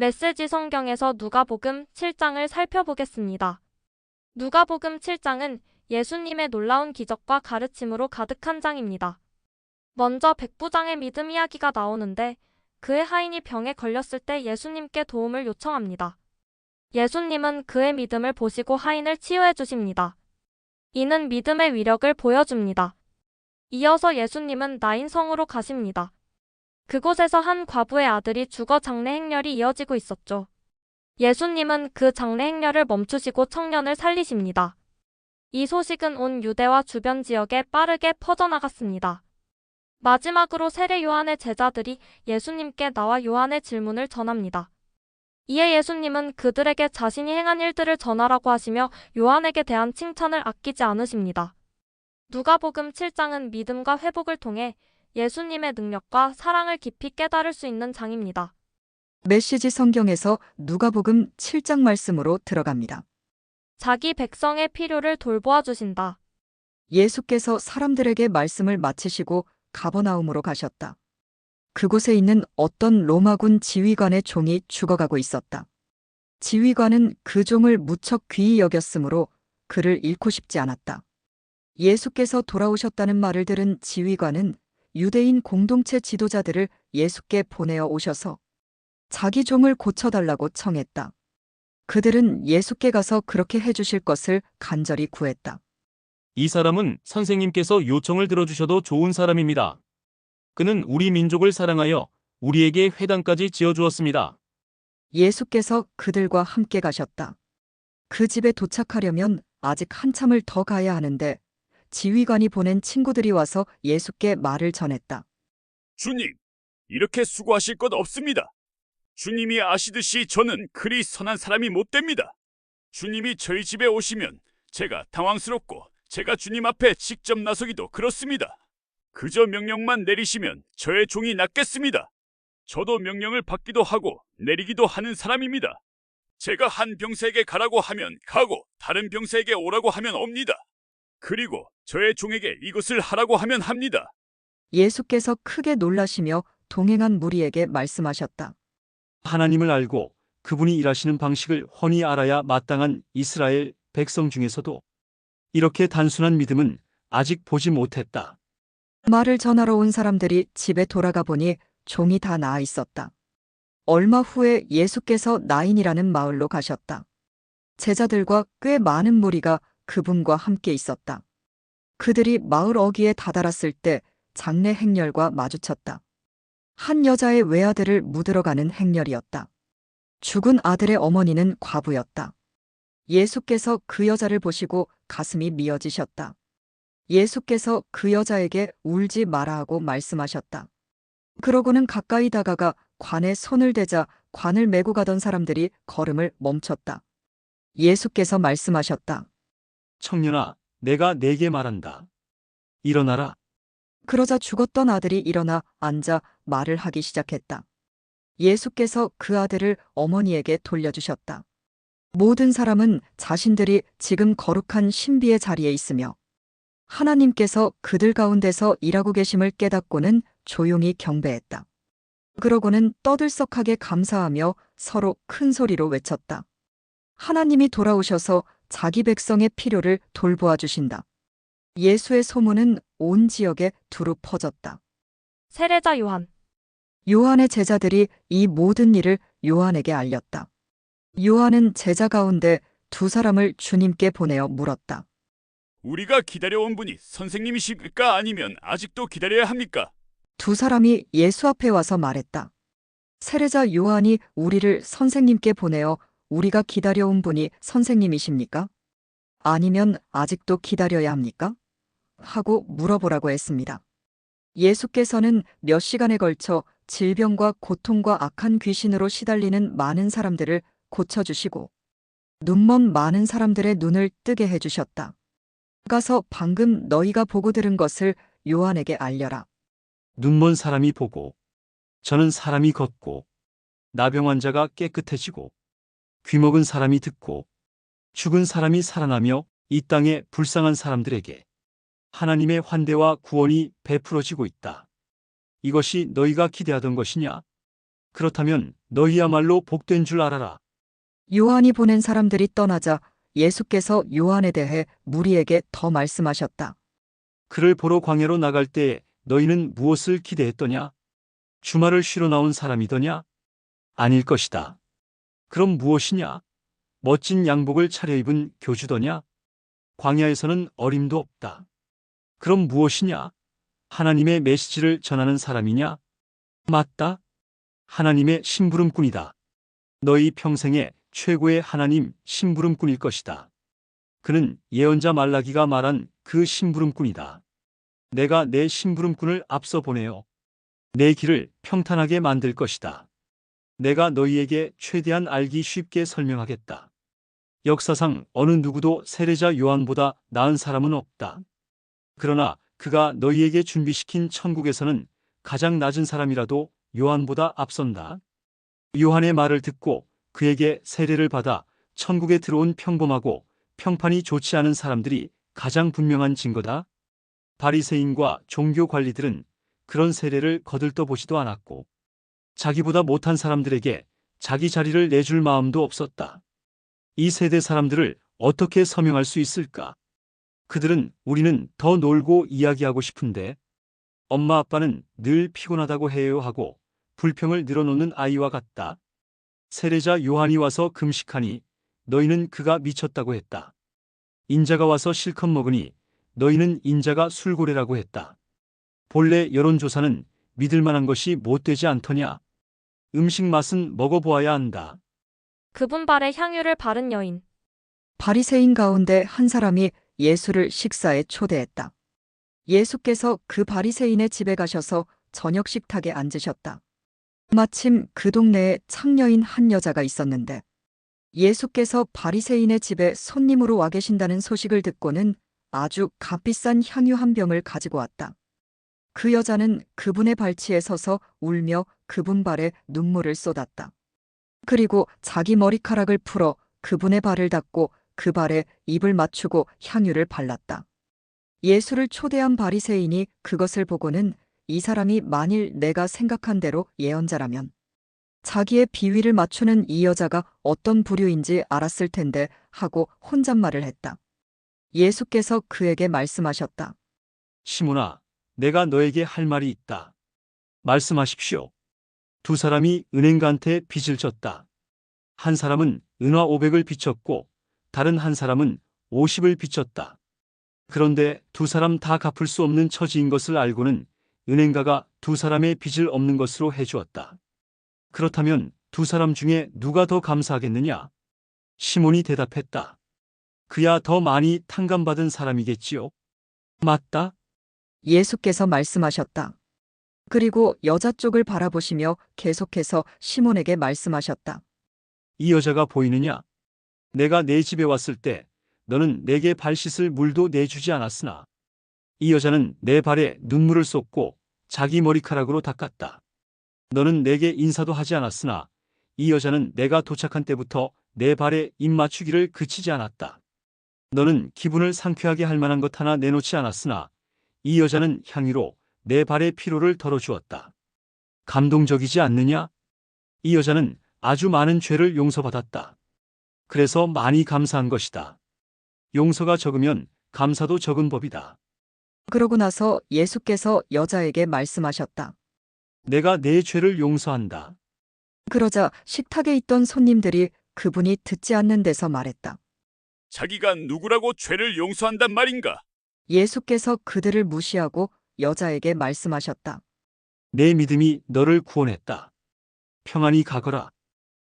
메시지 성경에서 누가복음 7장을 살펴보겠습니다. 누가복음 7장은 예수님의 놀라운 기적과 가르침으로 가득한 장입니다. 먼저 백부장의 믿음 이야기가 나오는데 그의 하인이 병에 걸렸을 때 예수님께 도움을 요청합니다. 예수님은 그의 믿음을 보시고 하인을 치유해 주십니다. 이는 믿음의 위력을 보여줍니다. 이어서 예수님은 나인 성으로 가십니다. 그곳에서 한 과부의 아들이 죽어 장례 행렬이 이어지고 있었죠. 예수님은 그 장례 행렬을 멈추시고 청년을 살리십니다. 이 소식은 온 유대와 주변 지역에 빠르게 퍼져나갔습니다. 마지막으로 세례 요한의 제자들이 예수님께 나와 요한의 질문을 전합니다. 이에 예수님은 그들에게 자신이 행한 일들을 전하라고 하시며 요한에게 대한 칭찬을 아끼지 않으십니다. 누가복음 7장은 믿음과 회복을 통해 예수님의 능력과 사랑을 깊이 깨달을 수 있는 장입니다. 메시지 성경에서 누가복음 7장 말씀으로 들어갑니다. 자기 백성의 필요를 돌보아 주신다. 예수께서 사람들에게 말씀을 마치시고 가버나움으로 가셨다. 그곳에 있는 어떤 로마군 지휘관의 종이 죽어가고 있었다. 지휘관은 그 종을 무척 귀히 여겼으므로 그를 잃고 싶지 않았다. 예수께서 돌아오셨다는 말을 들은 지휘관은 유대인 공동체 지도자들을 예수께 보내어 오셔서 자기 종을 고쳐달라고 청했다. 그들은 예수께 가서 그렇게 해주실 것을 간절히 구했다. 이 사람은 선생님께서 요청을 들어주셔도 좋은 사람입니다. 그는 우리 민족을 사랑하여 우리에게 회당까지 지어주었습니다. 예수께서 그들과 함께 가셨다. 그 집에 도착하려면 아직 한참을 더 가야 하는데 지휘관이 보낸 친구들이 와서 예수께 말을 전했다. 주님, 이렇게 수고하실 것 없습니다. 주님이 아시듯이 저는 그리 선한 사람이 못 됩니다. 주님이 저희 집에 오시면 제가 당황스럽고 제가 주님 앞에 직접 나서기도 그렇습니다. 그저 명령만 내리시면 저의 종이 낫겠습니다. 저도 명령을 받기도 하고 내리기도 하는 사람입니다. 제가 한 병사에게 가라고 하면 가고 다른 병사에게 오라고 하면 옵니다. 그리고 저의 종에게 이것을 하라고 하면 합니다. 예수께서 크게 놀라시며 동행한 무리에게 말씀하셨다. 하나님을 알고 그분이 일하시는 방식을 훤히 알아야 마땅한 이스라엘 백성 중에서도 이렇게 단순한 믿음은 아직 보지 못했다. 말을 전하러 온 사람들이 집에 돌아가 보니 종이 다 나아 있었다. 얼마 후에 예수께서 나인이라는 마을로 가셨다. 제자들과 꽤 많은 무리가 그분과 함께 있었다. 그들이 마을 어귀에 다다랐을 때 장례 행렬과 마주쳤다. 한 여자의 외아들을 묻으러 가는 행렬이었다. 죽은 아들의 어머니는 과부였다. 예수께서 그 여자를 보시고 가슴이 미어지셨다. 예수께서 그 여자에게 울지 마라 하고 말씀하셨다. 그러고는 가까이 다가가 관에 손을 대자 관을 메고 가던 사람들이 걸음을 멈췄다. 예수께서 말씀하셨다. 청년아, 내가 네게 말한다. 일어나라. 그러자 죽었던 아들이 일어나 앉아 말을 하기 시작했다. 예수께서 그 아들을 어머니에게 돌려주셨다. 모든 사람은 자신들이 지금 거룩한 신비의 자리에 있으며 하나님께서 그들 가운데서 일하고 계심을 깨닫고는 조용히 경배했다. 그러고는 떠들썩하게 감사하며 서로 큰 소리로 외쳤다. 하나님이 돌아오셔서 자기 백성의 필요를 돌보아 주신다. 예수의 소문은 온 지역에 두루 퍼졌다. 세례자 요한. 요한의 제자들이 이 모든 일을 요한에게 알렸다. 요한은 제자 가운데 두 사람을 주님께 보내어 물었다. 우리가 기다려온 분이 선생님이십니까? 아니면 아직도 기다려야 합니까? 두 사람이 예수 앞에 와서 말했다. 세례자 요한이 우리를 선생님께 보내어 우리가 기다려온 분이 선생님이십니까? 아니면 아직도 기다려야 합니까? 하고 물어보라고 했습니다. 예수께서는 몇 시간에 걸쳐 질병과 고통과 악한 귀신으로 시달리는 많은 사람들을 고쳐주시고 눈먼 많은 사람들의 눈을 뜨게 해주셨다. 가서 방금 너희가 보고 들은 것을 요한에게 알려라. 눈먼 사람이 보고, 저는 사람이 걷고, 나병 환자가 깨끗해지고, 귀먹은 사람이 듣고, 죽은 사람이 살아나며 이 땅의 불쌍한 사람들에게 하나님의 환대와 구원이 베풀어지고 있다. 이것이 너희가 기대하던 것이냐? 그렇다면 너희야말로 복된 줄 알아라. 요한이 보낸 사람들이 떠나자 예수께서 요한에 대해 무리에게 더 말씀하셨다. 그를 보러 광야로 나갈 때에 너희는 무엇을 기대했더냐? 주말을 쉬러 나온 사람이더냐? 아닐 것이다. 그럼 무엇이냐? 멋진 양복을 차려입은 교주더냐? 광야에서는 어림도 없다. 그럼 무엇이냐? 하나님의 메시지를 전하는 사람이냐? 맞다. 하나님의 심부름꾼이다. 너희 평생의 최고의 하나님 심부름꾼일 것이다. 그는 예언자 말라기가 말한 그 심부름꾼이다. 내가 내 심부름꾼을 앞서 보내어 내 길을 평탄하게 만들 것이다. 내가 너희에게 최대한 알기 쉽게 설명하겠다. 역사상 어느 누구도 세례자 요한보다 나은 사람은 없다. 그러나 그가 너희에게 준비시킨 천국에서는 가장 낮은 사람이라도 요한보다 앞선다. 요한의 말을 듣고 그에게 세례를 받아 천국에 들어온 평범하고 평판이 좋지 않은 사람들이 가장 분명한 증거다. 바리새인과 종교 관리들은 그런 세례를 거들떠보지도 않았고 자기보다 못한 사람들에게 자기 자리를 내줄 마음도 없었다. 이 세대 사람들을 어떻게 서명할 수 있을까? 그들은 우리는 더 놀고 이야기하고 싶은데 엄마 아빠는 늘 피곤하다고 해요 하고 불평을 늘어놓는 아이와 같다. 세례자 요한이 와서 금식하니 너희는 그가 미쳤다고 했다. 인자가 와서 실컷 먹으니 너희는 인자가 술고래라고 했다. 본래 여론조사는 믿을 만한 것이 못되지 않더냐? 음식 맛은 먹어보아야 한다. 그분 발에 향유를 바른 여인. 바리새인 가운데 한 사람이 예수를 식사에 초대했다. 예수께서 그 바리새인의 집에 가셔서 저녁 식탁에 앉으셨다. 마침 그 동네에 창녀인 한 여자가 있었는데 예수께서 바리새인의 집에 손님으로 와 계신다는 소식을 듣고는 아주 값비싼 향유 한 병을 가지고 왔다. 그 여자는 그분의 발치에 서서 울며 그분 발에 눈물을 쏟았다. 그리고 자기 머리카락을 풀어 그분의 발을 닦고 그 발에 입을 맞추고 향유를 발랐다. 예수를 초대한 바리새인이 그것을 보고는 이 사람이 만일 내가 생각한 대로 예언자라면 자기의 비위를 맞추는 이 여자가 어떤 부류인지 알았을 텐데 하고 혼잣말을 했다. 예수께서 그에게 말씀하셨다. 시몬아, 내가 너에게 할 말이 있다. 말씀하십시오. 두 사람이 은행가한테 빚을 졌다. 한 사람은 은화 500을 빚졌고 다른 한 사람은 50을 빚졌다. 그런데 두 사람 다 갚을 수 없는 처지인 것을 알고는 은행가가 두 사람의 빚을 없는 것으로 해주었다. 그렇다면 두 사람 중에 누가 더 감사하겠느냐? 시몬이 대답했다. 그야 더 많이 탕감받은 사람이겠지요. 맞다. 예수께서 말씀하셨다. 그리고 여자 쪽을 바라보시며 계속해서 시몬에게 말씀하셨다. 이 여자가 보이느냐? 내가 내 집에 왔을 때 너는 내게 발 씻을 물도 내주지 않았으나 이 여자는 내 발에 눈물을 쏟고 자기 머리카락으로 닦았다. 너는 내게 인사도 하지 않았으나 이 여자는 내가 도착한 때부터 내 발에 입 맞추기를 그치지 않았다. 너는 기분을 상쾌하게 할 만한 것 하나 내놓지 않았으나 이 여자는 향유로 내 발의 피로를 덜어주었다. 감동적이지 않느냐? 이 여자는 아주 많은 죄를 용서받았다. 그래서 많이 감사한 것이다. 용서가 적으면 감사도 적은 법이다. 그러고 나서 예수께서 여자에게 말씀하셨다. 내가 내 죄를 용서한다. 그러자 식탁에 있던 손님들이 그분이 듣지 않는 데서 말했다. 자기가 누구라고 죄를 용서한단 말인가? 예수께서 그들을 무시하고 여자에게 말씀하셨다. 내 믿음이 너를 구원했다. 평안히 가거라.